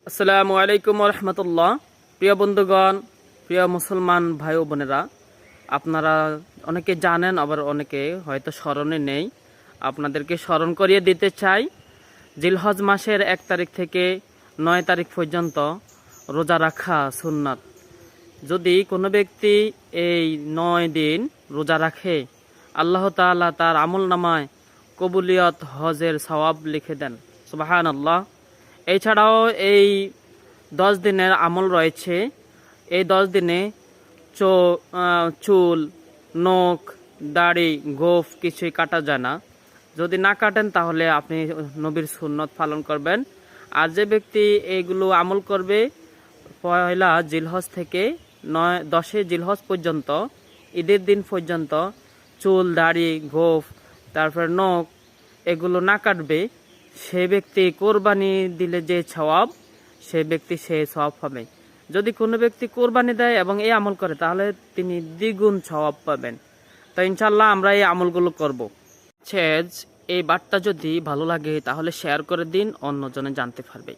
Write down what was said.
আসসালামু আলাইকুম রহমতুল্লাহ। প্রিয় বন্ধুগণ, প্রিয় মুসলমান ভাই ও বোনেরা, আপনারা অনেকে জানেন, আবার অনেকে হয়তো স্মরণে নেই। আপনাদেরকে স্মরণ করিয়ে দিতে চাই, জিলহজ মাসের 1 তারিখ থেকে 9 তারিখ পর্যন্ত রোজা রাখা সুন্নাত। যদি কোনো ব্যক্তি এই 9 দিন রোজা রাখে, আল্লাহ তাআলা তার আমল নামায় কবুলিয়ত হজের সওয়াব লিখে দেন। সুবহানাল্লাহ। এছাড়াও এই 10 দিনের আমল রয়েছে। এই 10 দিনে চুল, নখ, দাড়ি, গোঁফ কিছুই কাটা যায় না। যদি না কাটেন তাহলে আপনি নবীর সুন্নত পালন করবেন। আর যে ব্যক্তি এইগুলো আমল করবে, পয়লা জিলহজ থেকে 10 জিলহজ পর্যন্ত, ঈদের দিন পর্যন্ত চুল, দাড়ি, গোঁফ, তারপর নখ এগুলো না কাটবে, সে ব্যক্তি কোরবানি দিলে যে সওয়াব, সে ব্যক্তি সে সওয়াব পাবে। যদি কোনো ব্যক্তি কোরবানি দেয় এবং এই আমল করে, তাহলে তিনি দ্বিগুণ সওয়াব পাবেন। তো ইনশাল্লাহ আমরা এই আমলগুলো করব। এই বার্তা যদি ভালো লাগে তাহলে শেয়ার করে দিন, অন্যজনে জানতে পারবে।